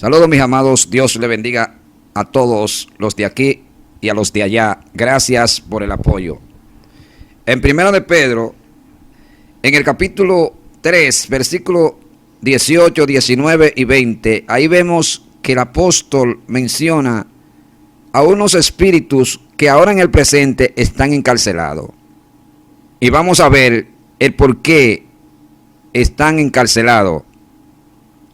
Saludos mis amados, Dios le bendiga a todos los de aquí y a los de allá. Gracias por el apoyo. En Primera de Pedro, en el capítulo 3, versículo 18, 19 y 20, ahí vemos que el apóstol menciona a unos espíritus que ahora en el presente están encarcelados. Y vamos a ver el por qué están encarcelados.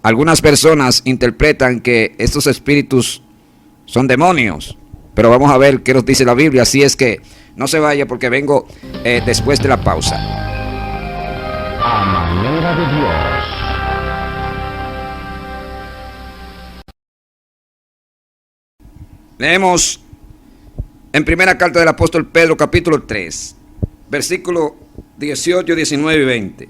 Algunas personas interpretan que estos espíritus son demonios, pero vamos a ver qué nos dice la Biblia. Así es que no se vaya porque vengo después de la pausa. A manera de Dios. Leemos en primera carta del apóstol Pedro, capítulo 3, versículo 18, 19 y 20.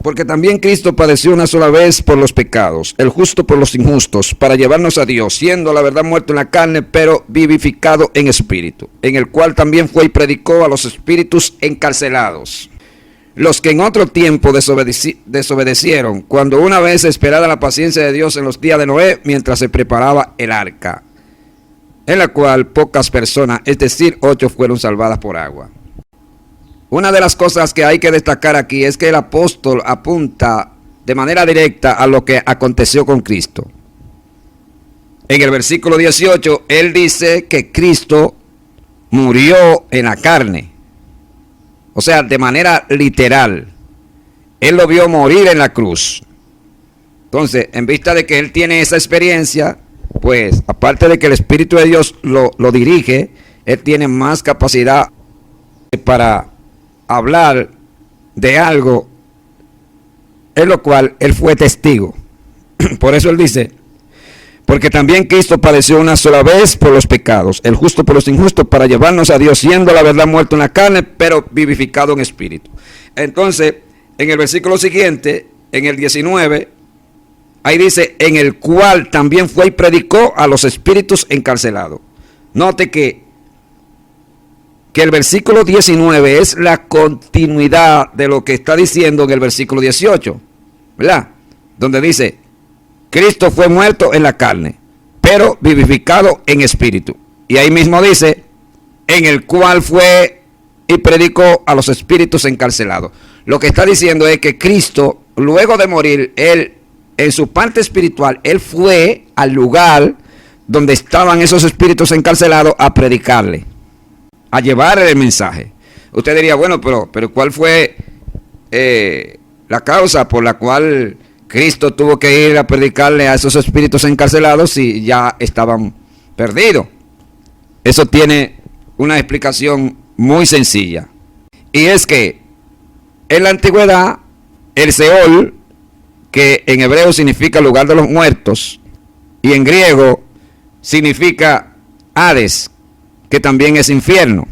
Porque también Cristo padeció una sola vez por los pecados, el justo por los injustos, para llevarnos a Dios, siendo la verdad muerto en la carne, pero vivificado en espíritu, en el cual también fue y predicó a los espíritus encarcelados, los que en otro tiempo desobedecieron, cuando una vez esperada la paciencia de Dios en los días de Noé, mientras se preparaba el arca, en la cual pocas personas, es decir, 8, fueron salvadas por agua. Una de las cosas que hay que destacar aquí es que el apóstol apunta de manera directa a lo que aconteció con Cristo. En el versículo 18, él dice que Cristo murió en la carne. O sea, de manera literal. Él lo vio morir en la cruz. Entonces, en vista de que él tiene esa experiencia, pues, aparte de que el Espíritu de Dios lo dirige, él tiene más capacidad para hablar de algo en lo cual él fue testigo. Por eso él dice, porque también Cristo padeció una sola vez por los pecados, el justo por los injustos, para llevarnos a Dios, siendo la verdad muerto en la carne, pero vivificado en espíritu. Entonces, en el versículo siguiente, en el 19, ahí dice, en el cual también fue y predicó a los espíritus encarcelados. Note que el versículo 19 es la continuidad de lo que está diciendo en el versículo 18, ¿verdad? Donde dice, Cristo fue muerto en la carne, pero vivificado en espíritu. Y ahí mismo dice, en el cual fue y predicó a los espíritus encarcelados. Lo que está diciendo es que Cristo, luego de morir, él, en su parte espiritual, él fue al lugar donde estaban esos espíritus encarcelados a predicarle, a llevar el mensaje. Usted diría, bueno, pero ¿cuál fue la causa por la cual Cristo tuvo que ir a predicarle a esos espíritus encarcelados si ya estaban perdidos? Eso tiene una explicación muy sencilla. Y es que en la antigüedad, el Seol, que en hebreo significa lugar de los muertos, y en griego significa Hades, que también es infierno.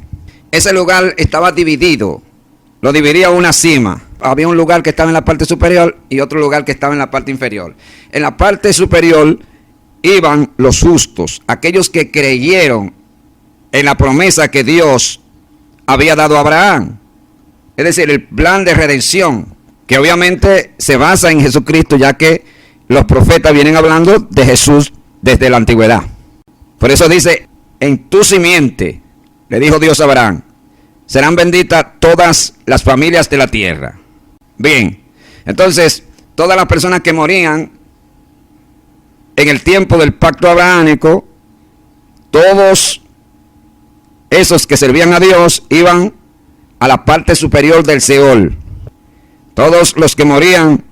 Ese lugar estaba dividido, lo dividía una cima. Había un lugar que estaba en la parte superior y otro lugar que estaba en la parte inferior. En la parte superior iban los justos, aquellos que creyeron en la promesa que Dios había dado a Abraham. Es decir, el plan de redención, que obviamente se basa en Jesucristo, ya que los profetas vienen hablando de Jesús desde la antigüedad. Por eso dice, en tu simiente, le dijo Dios a Abraham, serán benditas todas las familias de la tierra. Bien, entonces, todas las personas que morían en el tiempo del pacto abrahámico, todos esos que servían a Dios iban a la parte superior del Seol. Todos los que morían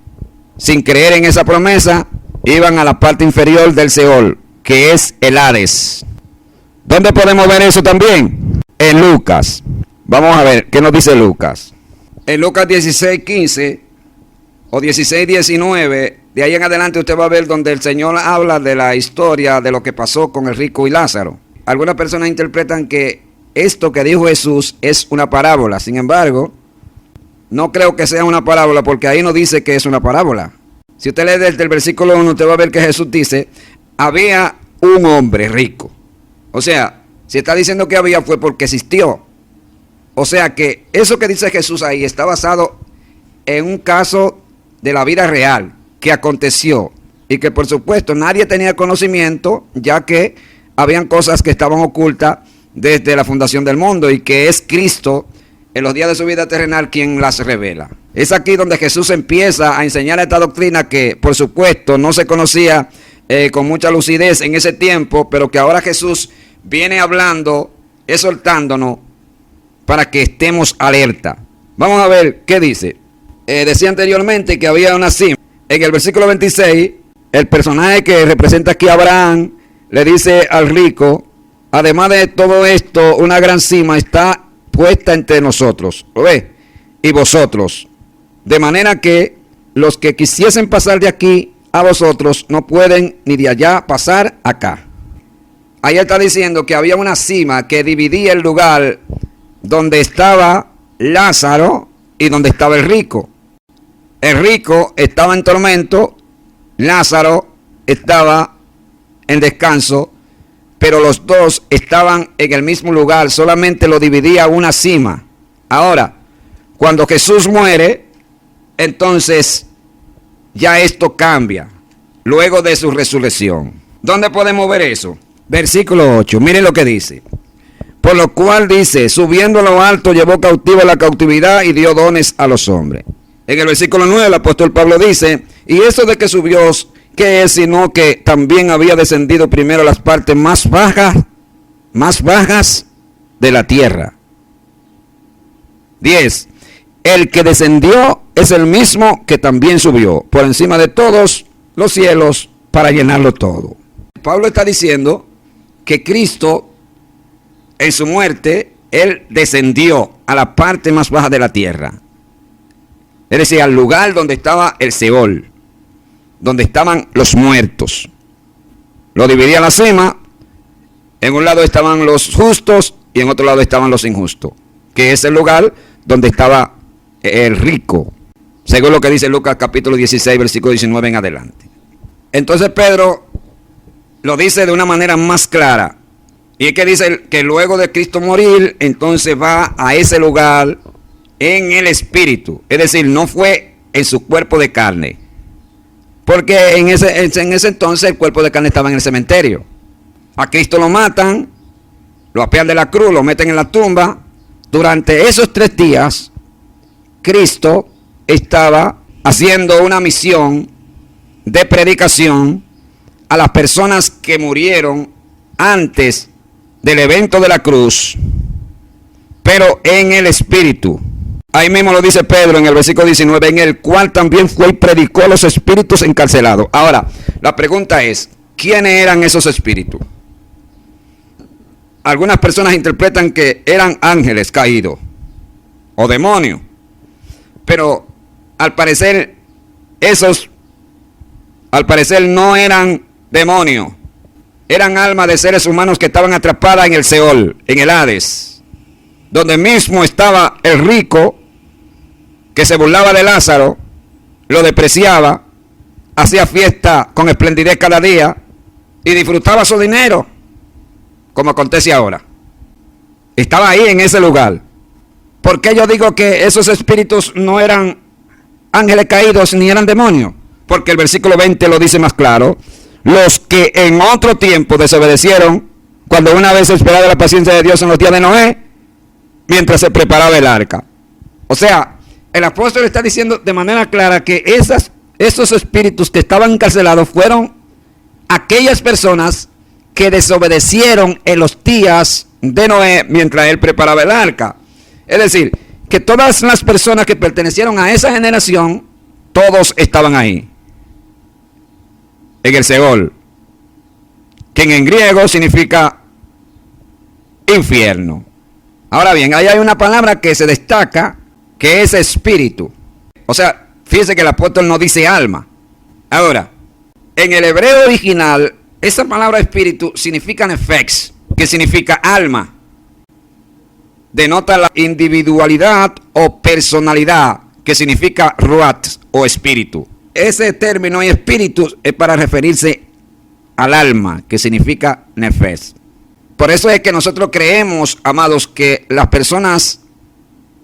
sin creer en esa promesa iban a la parte inferior del Seol, que es el Hades. ¿Dónde podemos ver eso también? En Lucas. Vamos a ver qué nos dice Lucas. En Lucas 16:15 o 16:19, de ahí en adelante usted va a ver donde el Señor habla de la historia de lo que pasó con el rico y Lázaro. Algunas personas interpretan que esto que dijo Jesús es una parábola. Sin embargo, no creo que sea una parábola porque ahí no dice que es una parábola. Si usted lee desde el versículo 1, usted va a ver que Jesús dice, había un hombre rico. O sea, si está diciendo que había fue porque existió. O sea que eso que dice Jesús ahí está basado en un caso de la vida real que aconteció. y que por supuesto nadie tenía conocimiento, ya que habían cosas que estaban ocultas desde la fundación del mundo y que es Cristo en los días de su vida terrenal quien las revela. Es aquí donde Jesús empieza a enseñar esta doctrina que por supuesto no se conocía con mucha lucidez en ese tiempo, pero que ahora Jesús viene hablando, exhortándonos para que estemos alerta. Vamos a ver qué dice. Decía anteriormente que había una cima. En el versículo 26, el personaje que representa aquí a Abraham le dice al rico: además de todo esto, una gran cima está puesta entre nosotros, ¿lo ves? Y vosotros. De manera que los que quisiesen pasar de aquí a vosotros no pueden ni de allá pasar acá. Ahí está diciendo que había una cima que dividía el lugar donde estaba Lázaro y donde estaba el rico. El rico estaba en tormento, Lázaro estaba en descanso, pero los dos estaban en el mismo lugar, solamente lo dividía una cima. Ahora, cuando Jesús muere, entonces ya esto cambia, luego de su resurrección. ¿Dónde podemos ver eso? Versículo 8, miren lo que dice. Por lo cual dice, subiendo a lo alto, llevó cautiva la cautividad y dio dones a los hombres. En el versículo 9, el apóstol Pablo dice, y eso de que subió, ¿qué es sino que también había descendido primero a las partes más bajas de la tierra? 10. El que descendió es el mismo que también subió por encima de todos los cielos para llenarlo todo. Pablo está diciendo que Cristo en su muerte, Él descendió a la parte más baja de la tierra. Es decir, al lugar donde estaba el Seol, donde estaban los muertos. Lo dividía la cima. En un lado estaban los justos y en otro lado estaban los injustos, que es el lugar donde estaba el rico, según lo que dice Lucas capítulo 16, versículo 19 en adelante. Entonces Pedro lo dice de una manera más clara, y es que dice que luego de Cristo morir, entonces va a ese lugar en el espíritu, es decir, no fue en su cuerpo de carne, porque en ese entonces el cuerpo de carne estaba en el cementerio. A Cristo lo matan, lo apean de la cruz, lo meten en la tumba. Durante esos 3 días, Cristo estaba haciendo una misión de predicación a las personas que murieron antes del evento de la cruz, pero en el espíritu. Ahí mismo lo dice Pedro en el versículo 19, en el cual también fue y predicó a los espíritus encarcelados. Ahora, la pregunta es, ¿quiénes eran esos espíritus? Algunas personas interpretan que eran ángeles caídos o demonios, pero al parecer no eran demonios, eran almas de seres humanos que estaban atrapadas en el Seol, en el Hades, donde mismo estaba el rico que se burlaba de Lázaro, lo despreciaba, hacía fiesta con esplendidez cada día y disfrutaba su dinero, como acontece ahora. Estaba ahí en ese lugar. ¿Por qué yo digo que esos espíritus no eran ángeles caídos ni eran demonios? Porque el versículo 20 lo dice más claro. Los que en otro tiempo desobedecieron, cuando una vez esperaba la paciencia de Dios en los días de Noé, mientras se preparaba el arca. O sea, el apóstol está diciendo de manera clara que esos espíritus que estaban encarcelados fueron aquellas personas que desobedecieron en los días de Noé mientras él preparaba el arca. Es decir, que todas las personas que pertenecieron a esa generación, todos estaban ahí, en el Seol, que en griego significa infierno. Ahora bien, ahí hay una palabra que se destaca, que es espíritu. O sea, fíjese que el apóstol no dice alma. Ahora, en el hebreo original, esa palabra espíritu significa nefex, que significa alma. Denota la individualidad o personalidad, que significa ruat o espíritu. Ese término y espíritu es para referirse al alma, que significa nefes. Por eso es que nosotros creemos, amados, que las personas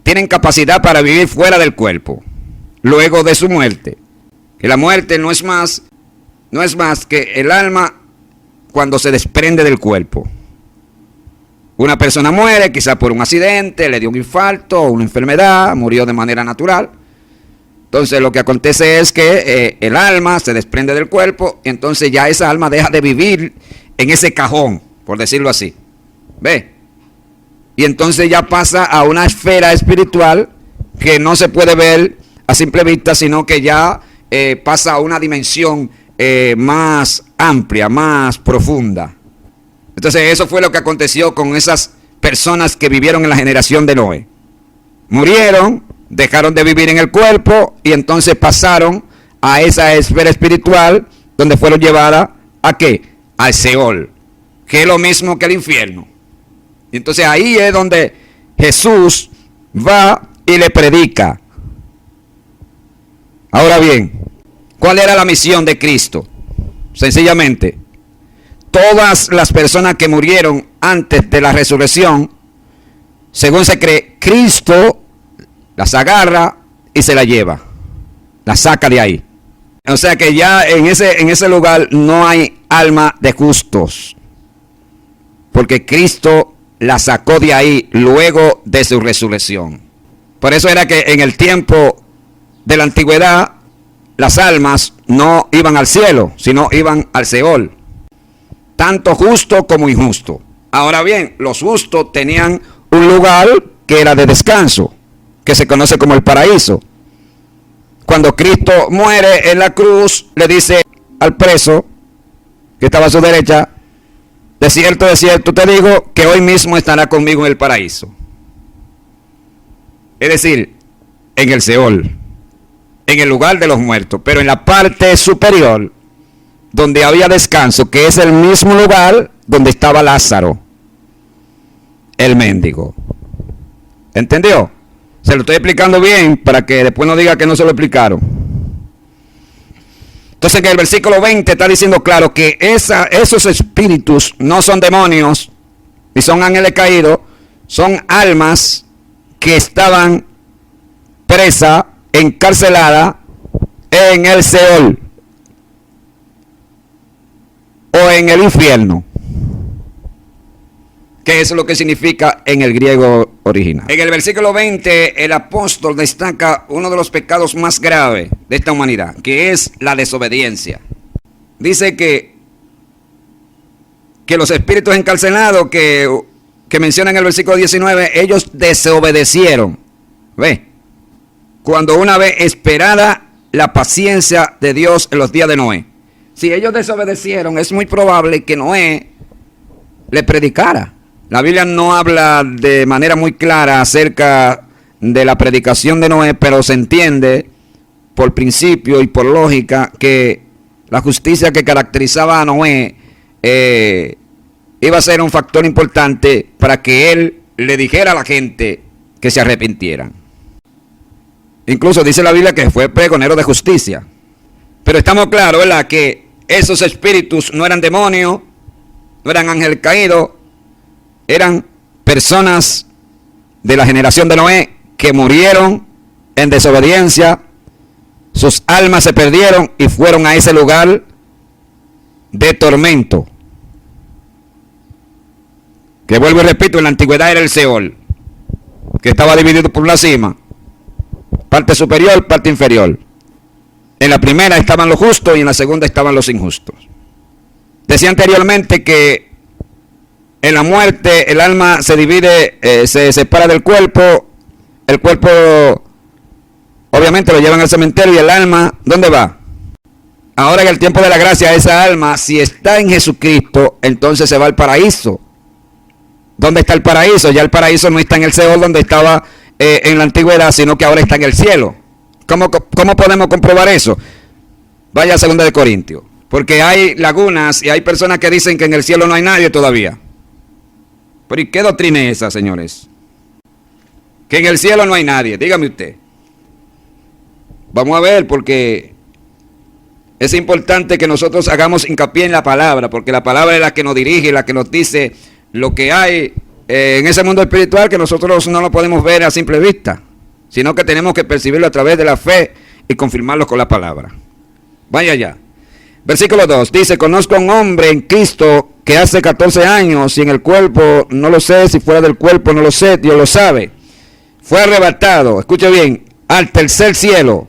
tienen capacidad para vivir fuera del cuerpo, luego de su muerte. Que la muerte no es más no es más que el alma cuando se desprende del cuerpo. Una persona muere, quizá por un accidente, le dio un infarto o una enfermedad, murió de manera natural. Entonces lo que acontece es que el alma se desprende del cuerpo y entonces ya esa alma deja de vivir en ese cajón, por decirlo así. ¿Ve? Y entonces ya pasa a una esfera espiritual que no se puede ver a simple vista, sino que ya pasa a una dimensión más amplia, más profunda. Entonces eso fue lo que aconteció con esas personas que vivieron en la generación de Noé. Murieron, dejaron de vivir en el cuerpo y entonces pasaron a esa esfera espiritual donde fueron llevadas ¿a qué? Al Seol, que es lo mismo que el infierno. Y entonces ahí es donde Jesús va y le predica. Ahora bien, ¿cuál era la misión de Cristo? Sencillamente, todas las personas que murieron antes de la resurrección, según se cree, Cristo las agarra y se las lleva, las saca de ahí. O sea que ya en ese lugar no hay alma de justos, porque Cristo la sacó de ahí luego de su resurrección. Por eso era que en el tiempo de la antigüedad las almas no iban al cielo, sino iban al Seol, tanto justo como injusto. Ahora bien, los justos tenían un lugar que era de descanso, que se conoce como el paraíso. Cuando Cristo muere en la cruz, le dice al preso que estaba a su derecha: de cierto te digo que hoy mismo estará conmigo en el paraíso. Es decir, en el Seol, en el lugar de los muertos, pero en la parte superior, donde había descanso, que es el mismo lugar donde estaba Lázaro, el mendigo. ¿Entendió? Se lo estoy explicando bien para que después no diga que no se lo explicaron. Entonces en el versículo 20 está diciendo claro que esos espíritus no son demonios ni son ángeles caídos, son almas que estaban presas, encarceladas en el Seol o en el infierno, que es lo que significa en el griego original. En el versículo 20 el apóstol destaca uno de los pecados más graves de esta humanidad, que es la desobediencia. Dice que los espíritus encarcelados que menciona en el versículo 19, ellos desobedecieron. ¿Ve? Cuando una vez esperada la paciencia de Dios en los días de Noé. Si ellos desobedecieron, es muy probable que Noé le predicara. La Biblia no habla de manera muy clara acerca de la predicación de Noé, pero se entiende por principio y por lógica que la justicia que caracterizaba a Noé iba a ser un factor importante para que él le dijera a la gente que se arrepintieran. Incluso dice la Biblia que fue pregonero de justicia. Pero estamos claros, ¿verdad?, que esos espíritus no eran demonios, no eran ángeles caídos, eran personas de la generación de Noé que murieron en desobediencia, sus almas se perdieron y fueron a ese lugar de tormento. Que vuelvo y repito, en la antigüedad era el Seol, que estaba dividido por una cima, parte superior, parte inferior. En la primera estaban los justos y en la segunda estaban los injustos. Decía anteriormente que en la muerte el alma se divide, se separa del cuerpo. El cuerpo obviamente lo llevan al cementerio y el alma, ¿dónde va? Ahora en el tiempo de la gracia, esa alma, si está en Jesucristo, entonces se va al paraíso. ¿Dónde está el paraíso? Ya el paraíso no está en el Seol donde estaba en la antigüedad, sino que ahora está en el cielo. ¿Cómo podemos comprobar eso? Vaya a 2 de Corintios. Porque hay lagunas y hay personas que dicen que en el cielo no hay nadie todavía. Pero ¿y qué doctrina es esa, señores? Que en el cielo no hay nadie. Dígame usted. Vamos a ver, porque es importante que nosotros hagamos hincapié en la palabra, porque la palabra es la que nos dirige, la que nos dice lo que hay en ese mundo espiritual, que nosotros no lo podemos ver a simple vista, sino que tenemos que percibirlo a través de la fe y confirmarlo con la palabra. Vaya allá. Versículo 2 dice, conozco a un hombre en Cristo que hace 14 años, y en el cuerpo no lo sé, si fuera del cuerpo no lo sé, Dios lo sabe. Fue arrebatado, escuche bien, al tercer cielo.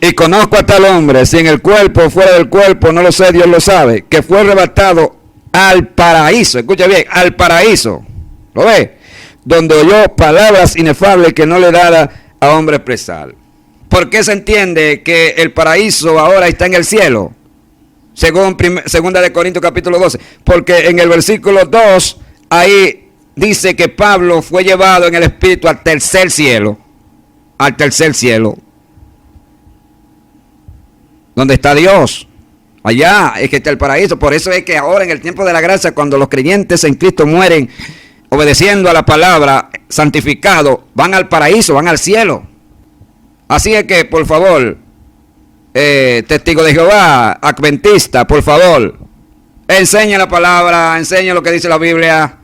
Y conozco a tal hombre, si en el cuerpo o fuera del cuerpo no lo sé, Dios lo sabe, que fue arrebatado al paraíso, escuche bien, al paraíso. ¿Lo ve? Donde oyó palabras inefables que no le daba a hombre expresar. ¿Por qué se entiende que el paraíso ahora está en el cielo? Según 2 Corintios capítulo 12. Porque en el versículo 2, ahí dice que Pablo fue llevado en el Espíritu al tercer cielo. Al tercer cielo. Donde está Dios. Allá es que está el paraíso. Por eso es que ahora en el tiempo de la gracia, cuando los creyentes en Cristo mueren, obedeciendo a la palabra, santificado, van al paraíso, van al cielo. Así es que, por favor, testigo de Jehová, adventista, por favor, enseñe la palabra, enseñe lo que dice la Biblia,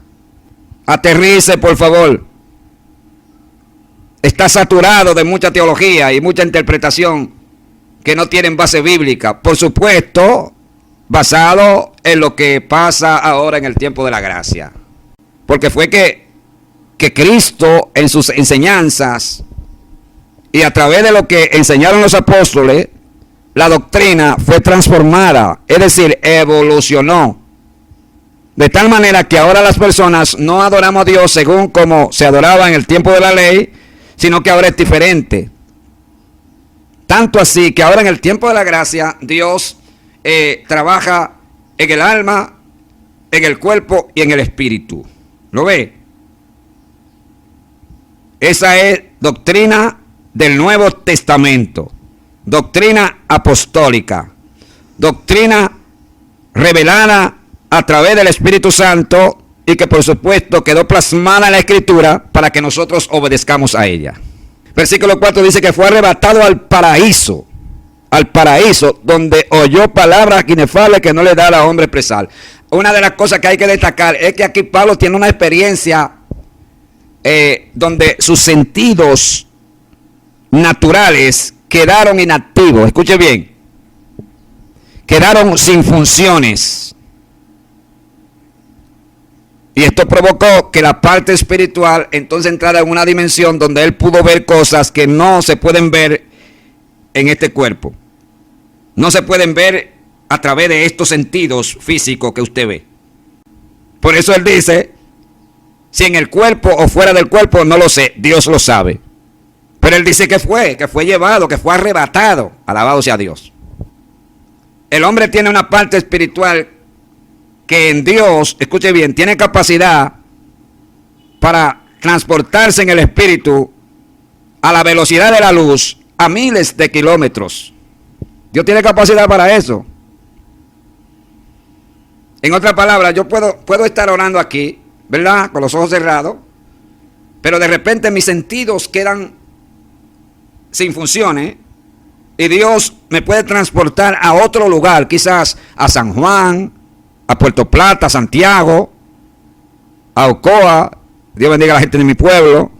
aterrice, por favor. Está saturado de mucha teología y mucha interpretación que no tienen base bíblica, por supuesto, basado en lo que pasa ahora en el tiempo de la gracia. Porque fue que Cristo en sus enseñanzas y a través de lo que enseñaron los apóstoles, la doctrina fue transformada, es decir, evolucionó. De tal manera que ahora las personas no adoramos a Dios según como se adoraba en el tiempo de la ley, sino que ahora es diferente. Tanto así que ahora en el tiempo de la gracia, Dios trabaja en el alma, en el cuerpo y en el espíritu. ¿Lo ve? Esa es doctrina del Nuevo Testamento, doctrina apostólica, doctrina revelada a través del Espíritu Santo y que por supuesto quedó plasmada en la Escritura para que nosotros obedezcamos a ella. Versículo 4 dice que fue arrebatado al paraíso donde oyó palabras inefables que no le da a hombre expresar. Una de las cosas que hay que destacar es que aquí Pablo tiene una experiencia donde sus sentidos naturales quedaron inactivos. Escuche bien, quedaron sin funciones. Y esto provocó que la parte espiritual entonces entrara en una dimensión donde él pudo ver cosas que no se pueden ver en este cuerpo. No se pueden ver a través de estos sentidos físicos que usted ve. Por eso él dice, si en el cuerpo o fuera del cuerpo, no lo sé, Dios lo sabe. Pero él dice que fue llevado, que fue arrebatado. Alabado sea Dios. El hombre tiene una parte espiritual que en Dios, escuche bien, tiene capacidad para transportarse en el espíritu a la velocidad de la luz a miles de kilómetros. Dios tiene capacidad para eso. En otras palabras, yo puedo estar orando aquí, ¿verdad? Con los ojos cerrados, pero de repente mis sentidos quedan sin funciones y Dios me puede transportar a otro lugar, quizás a San Juan, a Puerto Plata, a Santiago, a Ocoa, Dios bendiga a la gente de mi pueblo,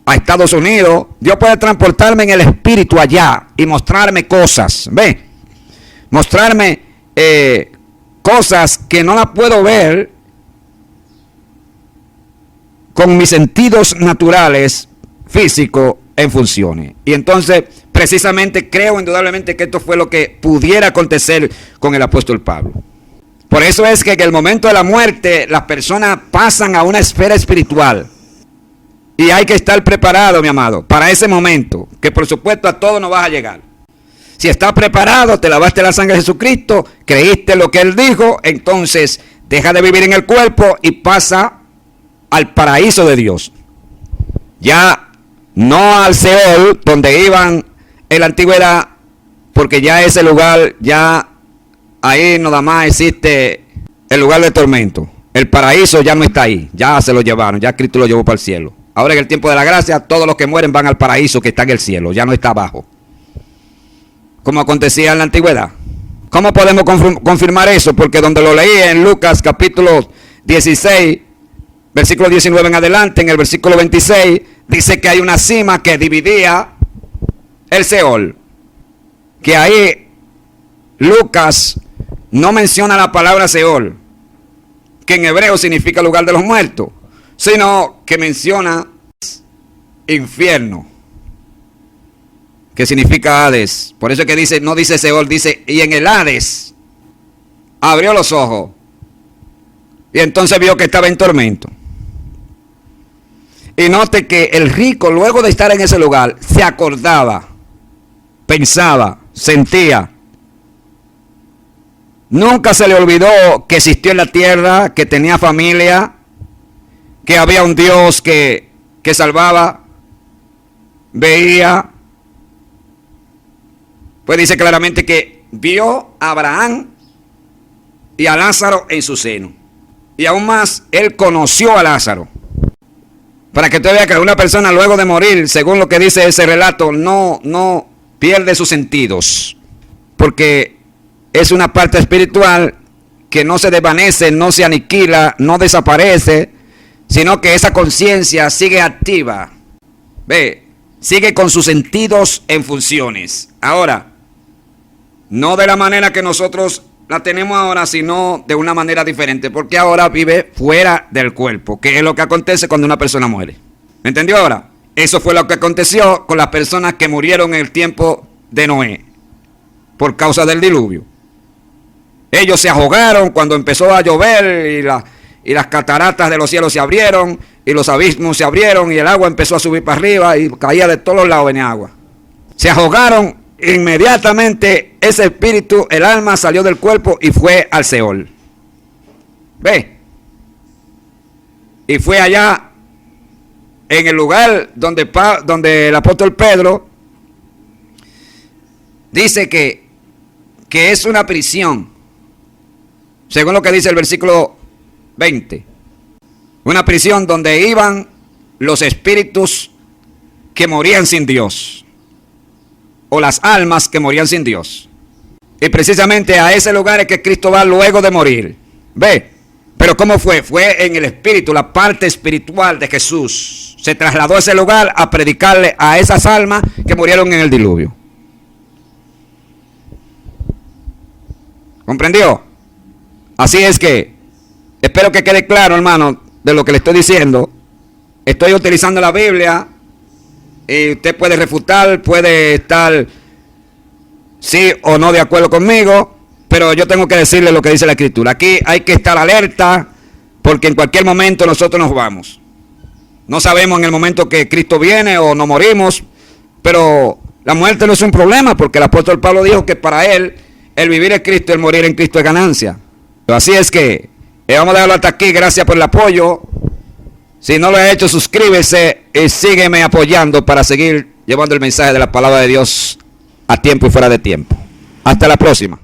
a Estados Unidos. Dios puede transportarme en el espíritu allá y mostrarme cosas, ¿ve? Mostrarme cosas que no las puedo ver con mis sentidos naturales, físicos, en funciones. Y entonces, precisamente creo indudablemente que esto fue lo que pudiera acontecer con el apóstol Pablo. Por eso es que en el momento de la muerte las personas pasan a una esfera espiritual. Y hay que estar preparado, mi amado, para ese momento, que por supuesto a todos nos vas a llegar. Si estás preparado, te lavaste la sangre de Jesucristo, creíste lo que Él dijo, entonces deja de vivir en el cuerpo y pasa al paraíso de Dios. Ya no al Seol, donde iban en la antigüedad, porque ya ese lugar, ya ahí nada más existe el lugar de tormento. El paraíso ya no está ahí, ya se lo llevaron, ya Cristo lo llevó para el cielo. Ahora en el tiempo de la gracia, todos los que mueren van al paraíso que está en el cielo, ya no está abajo. Como acontecía en la antigüedad. ¿Cómo podemos confirmar eso? Porque donde lo leí en Lucas capítulo 16, versículo 19 en adelante, en el versículo 26, dice que hay una cima que dividía el Seol. Que ahí Lucas no menciona la palabra Seol, que en hebreo significa lugar de los muertos, sino que menciona infierno, que significa Hades. Por eso es que dice, no dice Seol, dice, y en el Hades abrió los ojos y entonces vio que estaba en tormento. Y note que el rico, luego de estar en ese lugar, se acordaba, pensaba, sentía. Nunca se le olvidó que existió en la tierra, que tenía familia, que había un Dios que salvaba, veía. Pues dice claramente que vio a Abraham y a Lázaro en su seno. Y aún más, él conoció a Lázaro. Para que usted vea que una persona luego de morir, según lo que dice ese relato, no pierde sus sentidos. Porque es una parte espiritual que no se desvanece, no se aniquila, no desaparece, sino que esa conciencia sigue activa. Ve, sigue con sus sentidos en funciones. Ahora, no de la manera que nosotros la tenemos ahora, sino de una manera diferente, porque ahora vive fuera del cuerpo, que es lo que acontece cuando una persona muere. ¿Me entendió ahora? Eso fue lo que aconteció con las personas que murieron en el tiempo de Noé, por causa del diluvio. Ellos se ahogaron cuando empezó a llover y las cataratas de los cielos se abrieron y los abismos se abrieron y el agua empezó a subir para arriba y caía de todos los lados, venía agua. Se ahogaron. Inmediatamente ese espíritu, el alma salió del cuerpo y fue al Seol. ¿Ve? Y fue allá en el lugar donde el apóstol Pedro dice que es una prisión, según lo que dice el versículo 20. Una prisión donde iban los espíritus que morían sin Dios, o las almas que morían sin Dios. Y precisamente a ese lugar es que Cristo va luego de morir. ¿Ve? Pero ¿cómo fue? Fue en el espíritu, la parte espiritual de Jesús. Se trasladó a ese lugar a predicarle a esas almas que murieron en el diluvio. ¿Comprendió? Así es que, espero que quede claro, hermano, de lo que le estoy diciendo. Estoy utilizando la Biblia. Y usted puede refutar, puede estar sí o no de acuerdo conmigo, pero yo tengo que decirle lo que dice la Escritura. Aquí hay que estar alerta, porque en cualquier momento nosotros nos vamos. No sabemos en el momento que Cristo viene o nos morimos, pero la muerte no es un problema, porque el apóstol Pablo dijo que para él, el vivir es Cristo y el morir en Cristo es ganancia. Así es que vamos a dejarlo hasta aquí. Gracias por el apoyo. Si no lo has hecho, suscríbese y sígueme apoyando para seguir llevando el mensaje de la palabra de Dios a tiempo y fuera de tiempo. Hasta la próxima.